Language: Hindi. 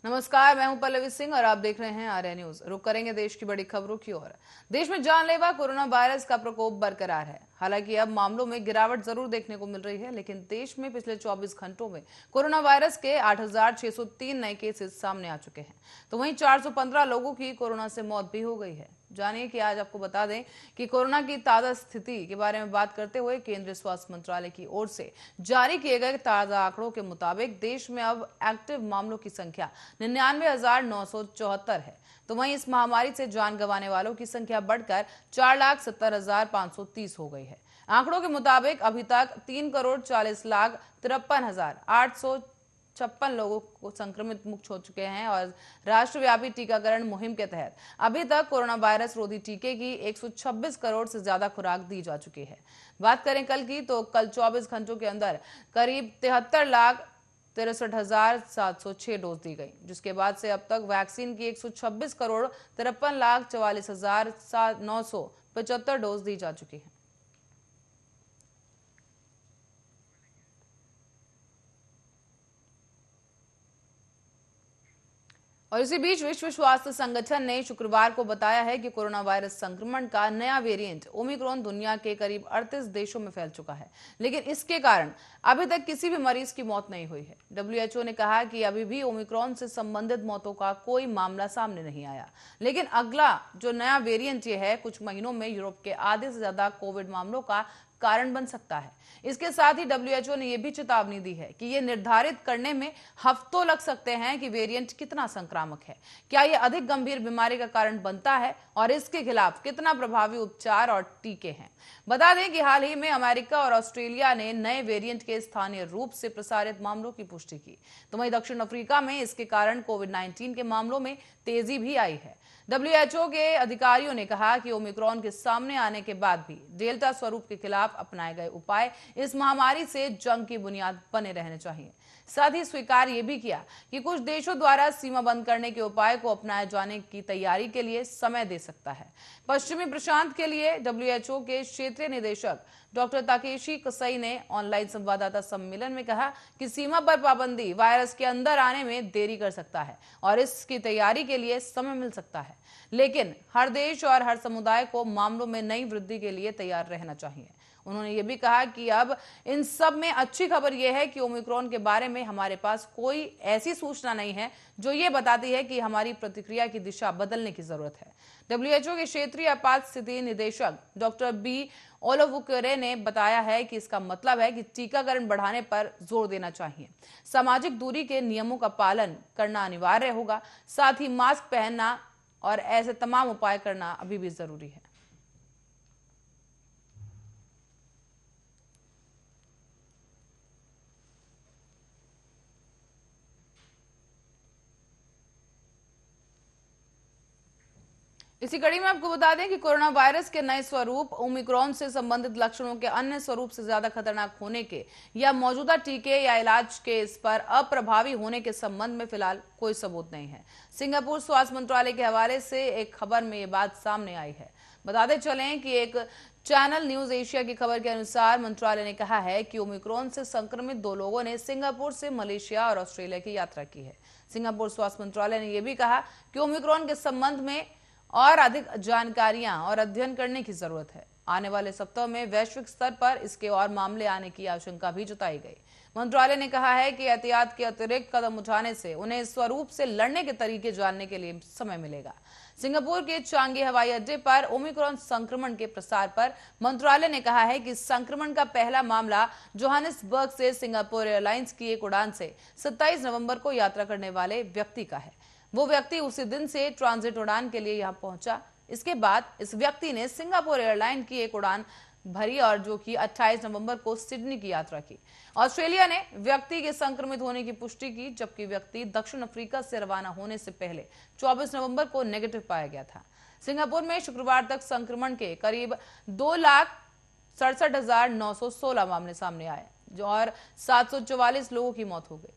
नमस्कार, मैं हूं पल्लवी सिंह और आप देख रहे हैं आर्या न्यूज। रुक करेंगे देश की बड़ी खबरों की ओर। देश में जानलेवा कोरोना वायरस का प्रकोप बरकरार है। हालांकि अब मामलों में गिरावट जरूर देखने को मिल रही है, लेकिन देश में पिछले 24 घंटों में कोरोना वायरस के 8,603 नए केसेस सामने आ चुके हैं। तो वहीं 415 लोगों की कोरोना से मौत भी हो गई है। जानिए कि आज आपको बता दें कि कोरोना की ताजा स्थिति के बारे में बात करते हुए केंद्रीय स्वास्थ्य मंत्रालय की ओर से जारी किए गए ताजा आंकड़ों के मुताबिक देश में अब एक्टिव मामलों की संख्या 99,974 है। तो वहीं इस महामारी से जान गंवाने वालों की संख्या बढ़कर 4,70,530 हो गई है। आंकड़ों के मुताबिक अभी तक 3,40,53,856 लोगों को संक्रमित मुक्त हो चुके हैं और राष्ट्रव्यापी टीकाकरण मुहिम के तहत अभी तक कोरोना वायरस रोधी टीके की 126 करोड़ से ज्यादा खुराक दी जा चुकी है। बात करें कल की, तो कल 24 घंटों के अंदर करीब 73,63,706 डोज दी गई, जिसके बाद से अब तक वैक्सीन की 126 करोड़ 53,44,975 डोज दी जा चुकी है। और इसी बीच विश्व स्वास्थ्य संगठन ने शुक्रवार को बताया है कि कोरोना वायरस संक्रमण का नया वेरिएंट ओमिक्रॉन दुनिया के करीब 38 देशों में फैल चुका है, लेकिन इसके कारण अभी तक किसी भी मरीज की मौत नहीं हुई है। डब्ल्यूएचओ ने कहा कि अभी भी ओमिक्रॉन से संबंधित मौतों का कोई मामला सामने नहीं आया, लेकिन अगला जो नया वेरिएंट ये है, कुछ महीनों में यूरोप के आधे से ज्यादा कोविड मामलों का कारण बन सकता है। इसके साथ ही डब्ल्यूएचओ ने यह भी चेतावनी दी है कि यह निर्धारित करने में हफ्तों लग सकते हैं कि वेरिएंट कितना संक्रामक है, क्या यह अधिक गंभीर बीमारी का कारण बनता है और इसके खिलाफ कितना प्रभावी उपचार और टीके हैं। बता दें कि हाल ही में अमेरिका और ऑस्ट्रेलिया ने नए वेरिएंट के स्थानीय रूप से प्रसारित मामलों की पुष्टि की। तो वहीं दक्षिण अफ्रीका में इसके कारण कोविड-19 के मामलों में तेजी भी आई है। डब्ल्यूएचओ के अधिकारियों ने कहा कि ओमिक्रॉन के सामने आने के बाद भी डेल्टा स्वरूप के खिलाफ अपनाए गए उपाय इस महामारी से जंग की बुनियाद बने रहने चाहिए। साथ ही स्वीकार यह भी किया कि कुछ देशों द्वारा सीमा बंद करने के उपाय को अपनाए जाने की तैयारी के लिए समय दे सकता है। पश्चिमी प्रशांत के लिए डब्ल्यूएचओ के क्षेत्रीय निदेशक डॉक्टर ताकेशी कसई ने ऑनलाइन संवाददाता सम्मेलन में कहा कि सीमा पर पाबंदी वायरस के अंदर आने में देरी कर सकता है और इसकी तैयारी के लिए समय मिल सकता है, लेकिन हर देश और हर समुदाय को मामलों में नई वृद्धि के लिए तैयार रहना चाहिए। उन्होंने ये भी कहा कि अब इन सब में अच्छी खबर यह है कि ओमिक्रॉन के बारे में हमारे पास कोई ऐसी सूचना नहीं है जो ये बताती है कि हमारी प्रतिक्रिया की दिशा बदलने की जरूरत है। डब्ल्यूएचओ के क्षेत्रीय आपात स्थिति निदेशक डॉक्टर बी ओलोवुकेरे ने बताया है कि इसका मतलब है कि टीकाकरण बढ़ाने पर जोर देना चाहिए, सामाजिक दूरी के नियमों का पालन करना अनिवार्य होगा, साथ ही मास्क पहनना और ऐसे तमाम उपाय करना अभी भी जरूरी है। इसी कड़ी में आपको बता दें कि कोरोना वायरस के नए स्वरूप ओमिक्रॉन से संबंधित लक्षणों के अन्य स्वरूप से ज्यादा खतरनाक होने के या मौजूदा टीके या इलाज के इस पर अप्रभावी होने के संबंध में फिलहाल कोई सबूत नहीं है। सिंगापुर स्वास्थ्य मंत्रालय के हवाले से एक खबर में ये बात सामने आई है। बताते चलें कि एक चैनल न्यूज एशिया की खबर के अनुसार मंत्रालय ने कहा है कि ओमिक्रॉन से संक्रमित 2 लोगों ने सिंगापुर से मलेशिया और ऑस्ट्रेलिया की यात्रा की है। सिंगापुर स्वास्थ्य मंत्रालय ने यह भी कहा कि ओमिक्रॉन के संबंध में और अधिक जानकारियां और अध्ययन करने की जरूरत है। आने वाले सप्ताह में वैश्विक स्तर पर इसके और मामले आने की आशंका भी जताई गई। मंत्रालय ने कहा है कि एहतियात के अतिरिक्त कदम उठाने से उन्हें इस स्वरूप से लड़ने के तरीके जानने के लिए समय मिलेगा। सिंगापुर के चांगी हवाई अड्डे पर ओमिक्रॉन संक्रमण के प्रसार पर मंत्रालय ने कहा है कि संक्रमण का पहला मामला जोहानिसबर्ग से सिंगापुर एयरलाइंस की एक उड़ान से 27 नवंबर को यात्रा करने वाले व्यक्ति का है। वो व्यक्ति उसी दिन से ट्रांजिट उड़ान के लिए यहां पहुंचा। इसके बाद इस व्यक्ति ने सिंगापुर एयरलाइन की एक उड़ान भरी और जो कि 28 नवंबर को सिडनी की यात्रा की। ऑस्ट्रेलिया ने व्यक्ति के संक्रमित होने की पुष्टि की, जबकि व्यक्ति दक्षिण अफ्रीका से रवाना होने से पहले 24 नवंबर को नेगेटिव पाया गया था। सिंगापुर में शुक्रवार तक संक्रमण के करीब 2,67,916 मामले सामने आए और 744 लोगों की मौत हो गई।